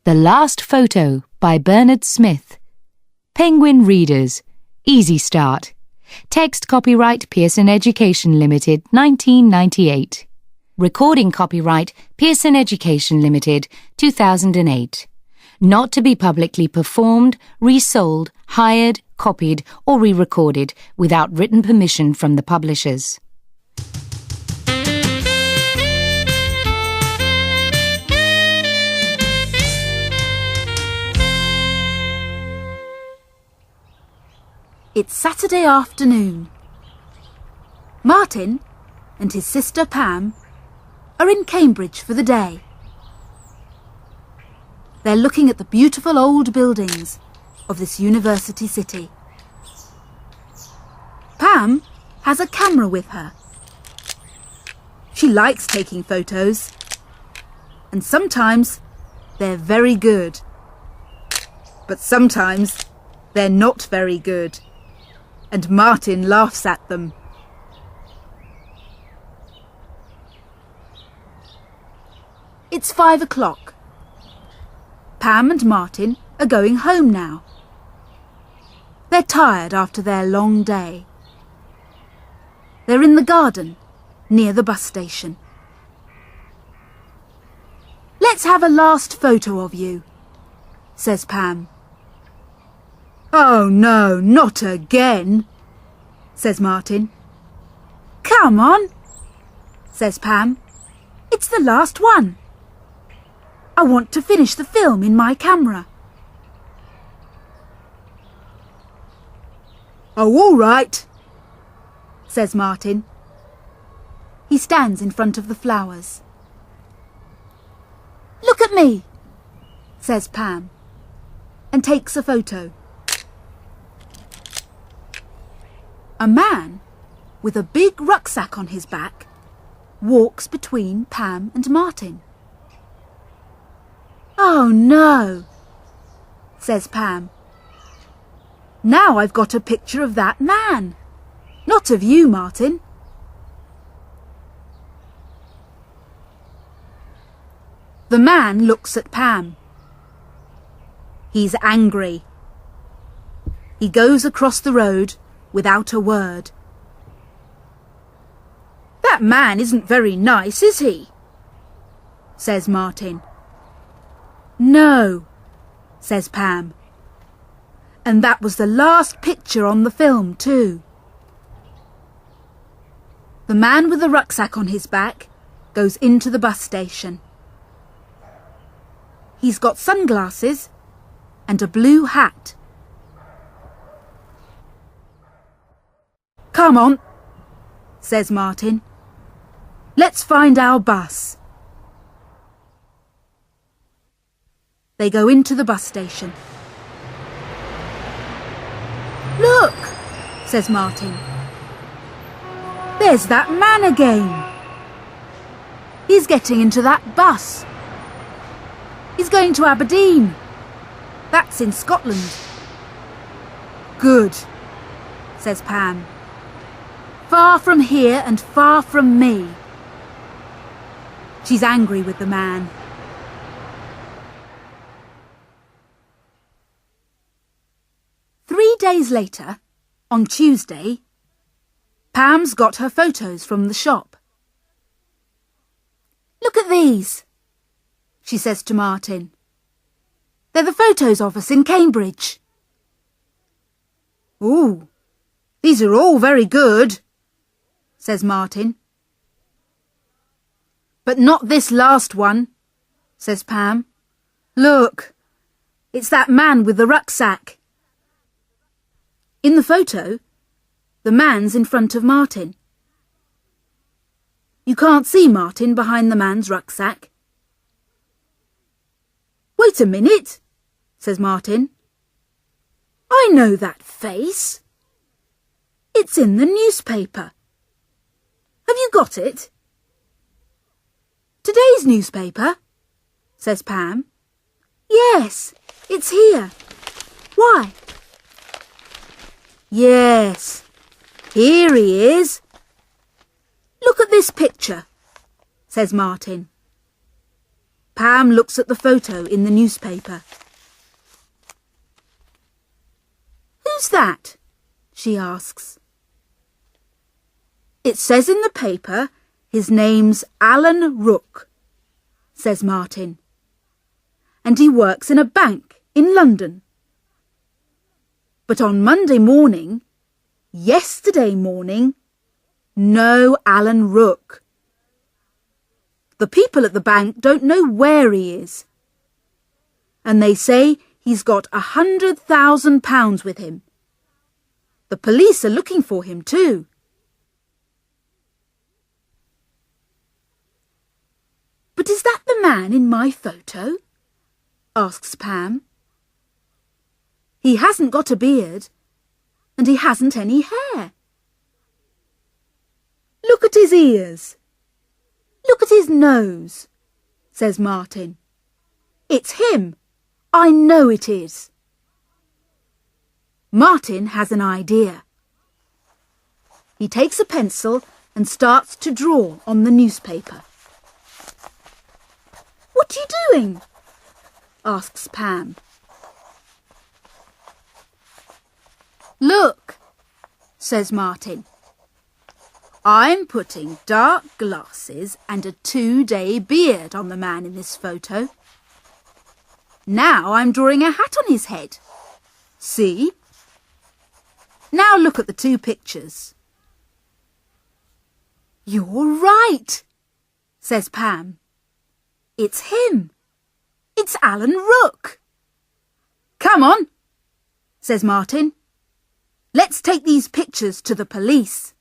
The Last Photo by Bernard Smith. Penguin Readers. Easy Start. Text copyright Pearson Education Limited, 1998. Recording copyright Pearson Education Limited, 2008. Not to be publicly performed, resold, hired, copied or re-recorded without written permission from the publishers. It's Saturday afternoon. Martin and his sister Pam are in Cambridge for the day. They're looking at the beautiful old buildings of this university city. Pam has a camera with her. She likes taking photos, and sometimes they're very good. But sometimes they're not very good, and Martin laughs at them. It's 5 o'clock. Pam and Martin are going home now. They're tired after their long day. They're in the garden near the bus station. "Let's have a last photo of you," says Pam. "Oh no, not again," says Martin. "Come on," says Pam. "It's the last one. I want to finish the film in my camera." "Oh, all right," says Martin. He stands in front of the flowers. "Look at me," says Pam, and takes a photo. A man with a big rucksack on his back walks between Pam and Martin. "Oh no," says Pam. "Now I've got a picture of that man, not of you, Martin." The man looks at Pam. He's angry. He goes across the road without a word. "That man isn't very nice, is he?" says Martin. "No," says Pam. "And that was the last picture on the film too." The man with the rucksack on his back goes into the bus station. He's got sunglasses and a blue hat. "Come on," says Martin. "Let's find our bus." They go into the bus station. "Look," says Martin. "There's that man again. He's getting into that bus. He's going to Aberdeen. That's in Scotland." "Good," says Pam. "Far from here and far from me." She's angry with the man. Three days later, on Tuesday, Pam's got her photos from the shop. "Look at these," she says to Martin. "They're the photos of us in Cambridge." "Ooh, these are all very good," says Martin. "But not this last one," says Pam. "Look, it's that man with the rucksack." In the photo, the man's in front of Martin. You can't see Martin behind the man's rucksack. "Wait a minute," says Martin. "I know that face. It's in the newspaper. Have you got it?" "Today's newspaper?" says Pam. "Yes, it's here. Why?" "Yes, here he is. Look at this picture," says Martin. Pam looks at the photo in the newspaper. "Who's that?" she asks. "It says in the paper his name's Alan Rook," says Martin. "And he works in a bank in London. But on Monday morning, yesterday morning, no Alan Rook. The people at the bank don't know where he is. And they say he's got £100,000 with him. The police are looking for him too." "But is that the man in my photo?" asks Pam. "He hasn't got a beard, and he hasn't any hair. Look at his ears. Look at his nose," says Martin. "It's him. I know it is." Martin has an idea. He takes a pencil and starts to draw on the newspaper. "What are you doing?" asks Pam. "Look," says Martin. "I'm putting dark glasses and a 2-day beard on the man in this photo. Now I'm drawing a hat on his head. See? Now look at the 2 pictures." "You're right," says Pam. "It's him. It's Alan Rook." "Come on," says Martin. "Let's take these pictures to the police."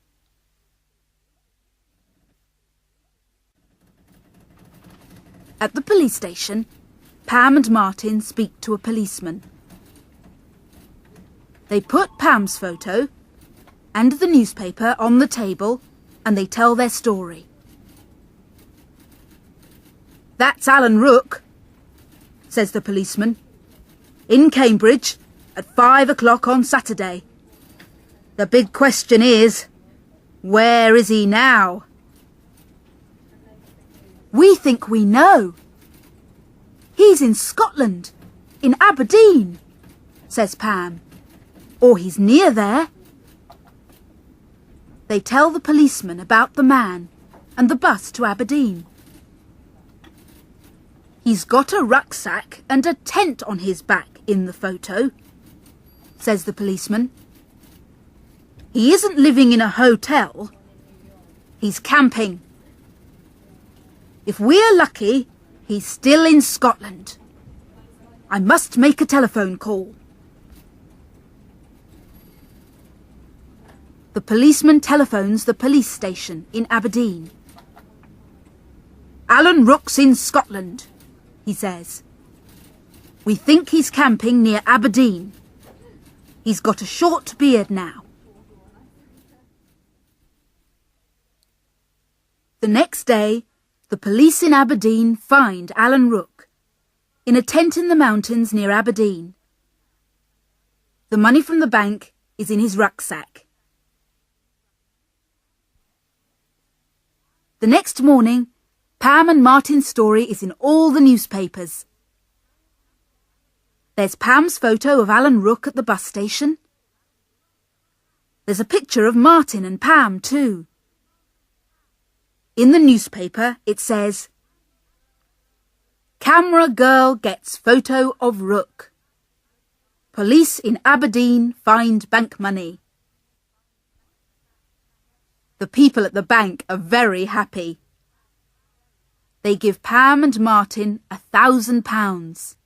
At the police station, Pam and Martin speak to a policeman. They put Pam's photo and the newspaper on the table and they tell their story. "That's Alan Rook," says the policeman. "In Cambridge at 5 o'clock on Saturday. The big question is, where is he now?" "We think we know. He's in Scotland, in Aberdeen," says Pam. "Or he's near there." They tell the policeman about the man and the bus to Aberdeen. "He's got a rucksack and a tent on his back in the photo," says the policeman. "He isn't living in a hotel. He's camping. If we're lucky, he's still in Scotland. I must make a telephone call." The policeman telephones the police station in Aberdeen. "Alan Rook's in Scotland," he says. "We think he's camping near Aberdeen. He's got a short beard now." The next day, the police in Aberdeen find Alan Rook in a tent in the mountains near Aberdeen. The money from the bank is in his rucksack. The next morning, Pam and Martin's story is in all the newspapers. There's Pam's photo of Alan Rook at the bus station. There's a picture of Martin and Pam too. In the newspaper it says, "Camera girl gets photo of Rook. Police in Aberdeen find bank money." The people at the bank are very happy. They give Pam and Martin £1,000.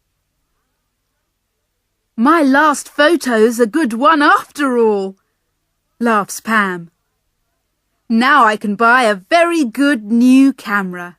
"My last photo's a good one after all," laughs Pam. "Now I can buy a very good new camera."